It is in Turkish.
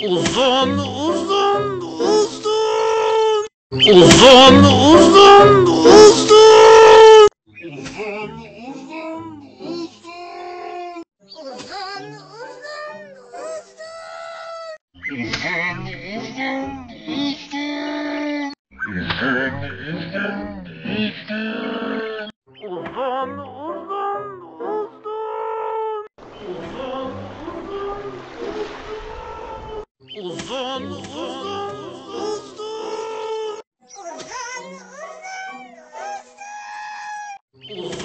Uzun uzun uzun. Uzun uzun uzun. Uzun uzun uzun. Uzun uzun uzun. Uzun uzun uzun. Uzun uzun uzun. Uzun uzun uzun. Uzun uzun uzun. Uzun uzun uzun.